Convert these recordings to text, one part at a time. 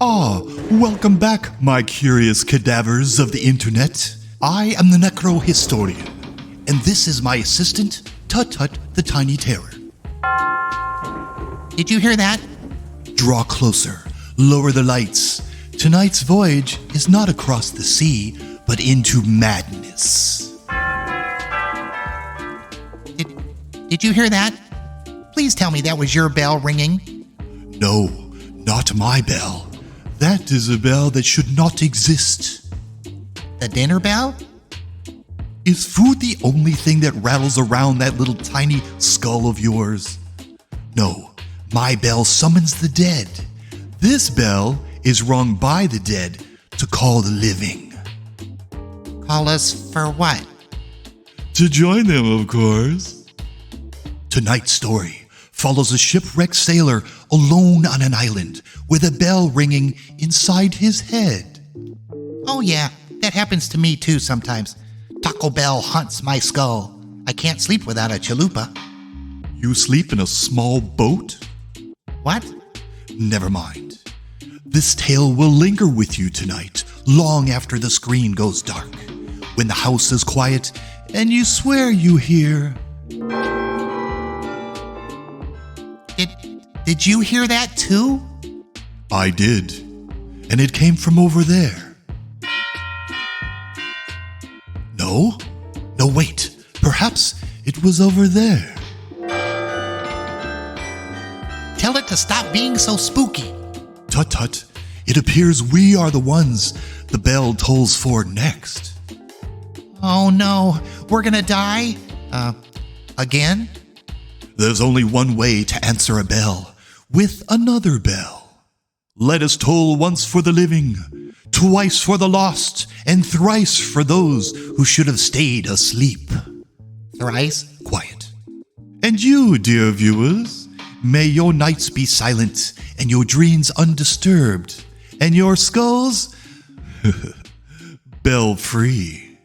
Welcome back, my curious cadavers of the internet. I am the Necro Historian, and this is my assistant, Tut-Tut the Tiny Terror. Did you hear that? Draw closer, lower the lights. Tonight's voyage is not across the sea, but into madness. Did you hear that? Please tell me that was your bell ringing. No, not my bell. That is a bell that should not exist. The dinner bell? Is food the only thing that rattles around that little tiny skull of yours? No, my bell summons the dead. This bell is rung by the dead to call the living. Call us for what? To join them, of course. Tonight's story follows a shipwrecked sailor alone on an island with a bell ringing inside his head. Oh yeah, that happens to me too sometimes. Taco Bell haunts my skull. I can't sleep without a chalupa. You sleep in a small boat? What? Never mind. This tale will linger with you tonight, long after the screen goes dark, when the house is quiet and you swear you hear... Did you hear that too? I did, and it came from over there. No, wait. Perhaps it was over there. Tell it to stop being so spooky. Tut-Tut, it appears we are the ones the bell tolls for next. Oh no, we're gonna die? Again? There's only one way to answer a bell, with another bell. Let us toll once for the living, twice for the lost, and thrice for those who should have stayed asleep. Thrice? Quiet. And you, dear viewers, may your nights be silent and your dreams undisturbed, and your skulls bell-free.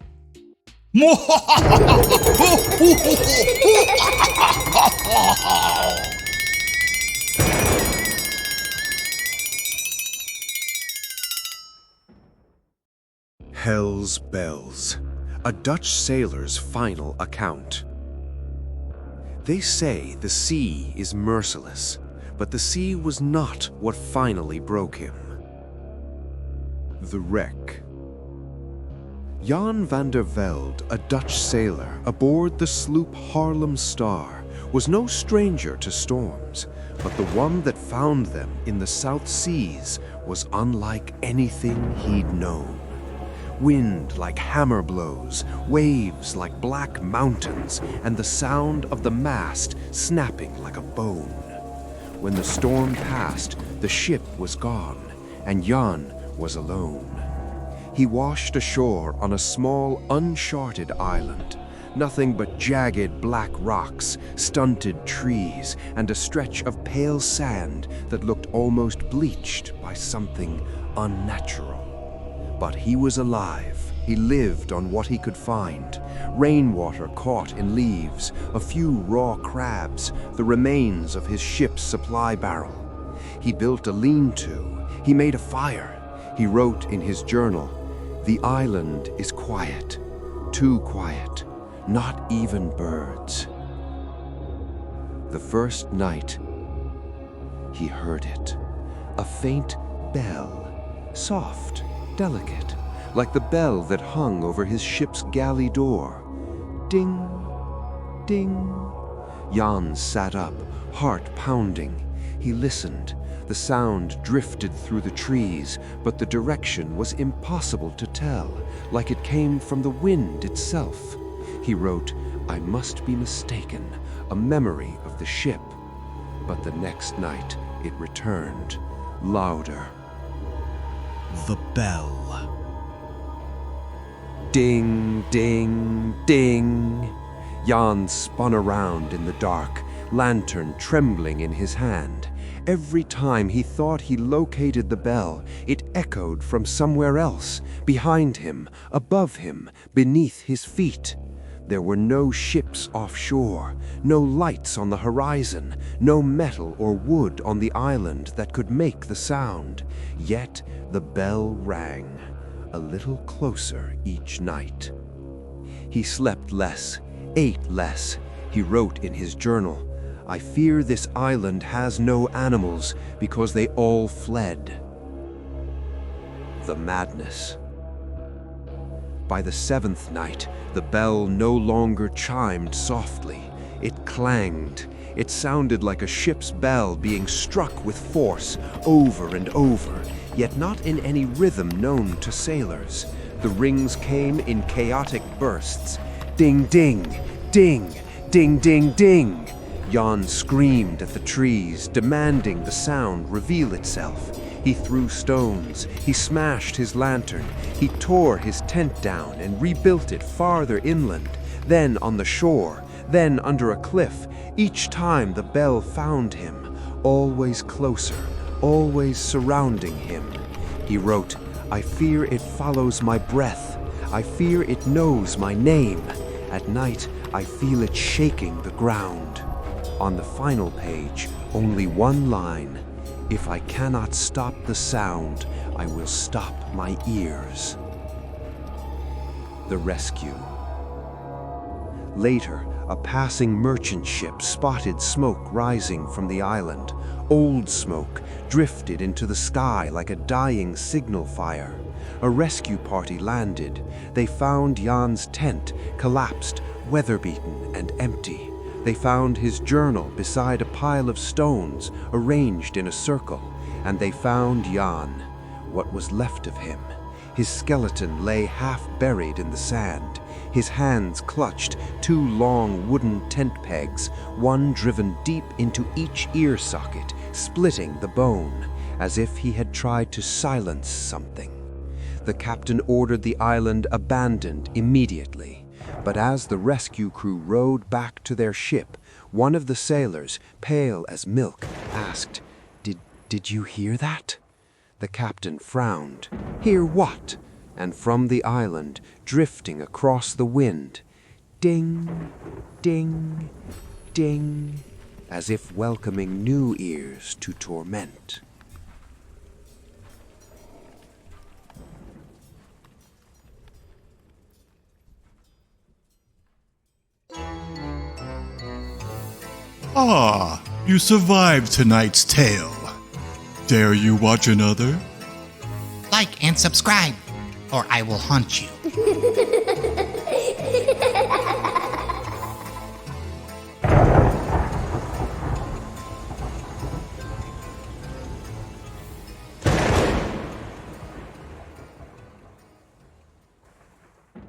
Hell's Bells, a Dutch sailor's final account. They say the sea is merciless, but the sea was not what finally broke him. The Wreck. Jan van der Velde, a Dutch sailor aboard the sloop Haarlem Star, was no stranger to storms, but the one that found them in the South Seas was unlike anything he'd known. Wind like hammer blows, waves like black mountains, and the sound of the mast snapping like a bone. When the storm passed, the ship was gone, and Jan was alone. He washed ashore on a small, uncharted island. Nothing but jagged black rocks, stunted trees, and a stretch of pale sand that looked almost bleached by something unnatural. But he was alive. He lived on what he could find. Rainwater caught in leaves, a few raw crabs, the remains of his ship's supply barrel. He built a lean-to. He made a fire. He wrote in his journal, "The island is quiet, too quiet, not even birds." The first night, he heard it. A faint bell, soft, delicate, like the bell that hung over his ship's galley door. Ding, ding. Jan sat up, heart pounding. He listened. The sound drifted through the trees, but the direction was impossible to tell, like it came from the wind itself. He wrote, "I must be mistaken, a memory of the ship." But the next night it returned, louder. The bell. Ding, ding, ding. Jan spun around in the dark, lantern trembling in his hand. Every time he thought he located the bell, it echoed from somewhere else, behind him, above him, beneath his feet. There were no ships offshore, no lights on the horizon, no metal or wood on the island that could make the sound. Yet the bell rang, a little closer each night. He slept less, ate less. He wrote in his journal, "I fear this island has no animals because they all fled." The madness. By the seventh night, the bell no longer chimed softly. It clanged. It sounded like a ship's bell being struck with force over and over, yet not in any rhythm known to sailors. The rings came in chaotic bursts. Ding, ding, ding, ding, ding, ding. Jan screamed at the trees, demanding the sound reveal itself. He threw stones, he smashed his lantern, he tore his tent down and rebuilt it farther inland, then on the shore, then under a cliff. Each time the bell found him, always closer, always surrounding him. He wrote, "I fear it follows my breath. I fear it knows my name. At night, I feel it shaking the ground." On the final page, only one line, "If I cannot stop the sound, I will stop my ears." The rescue. Later, a passing merchant ship spotted smoke rising from the island. Old smoke drifted into the sky like a dying signal fire. A rescue party landed. They found Jan's tent, collapsed, weather-beaten and empty. They found his journal beside a pile of stones arranged in a circle, and they found Jan, what was left of him. His skeleton lay half buried in the sand. His hands clutched two long wooden tent pegs, one driven deep into each ear socket, splitting the bone, as if he had tried to silence something. The captain ordered the island abandoned immediately. But as the rescue crew rowed back to their ship, one of the sailors, pale as milk, asked, Did you hear that?" The captain frowned. "Hear what?" And from the island, drifting across the wind, ding, ding, ding, as if welcoming new ears to torment. Ah, you survived tonight's tale. Dare you watch another? Like and subscribe, or I will haunt you.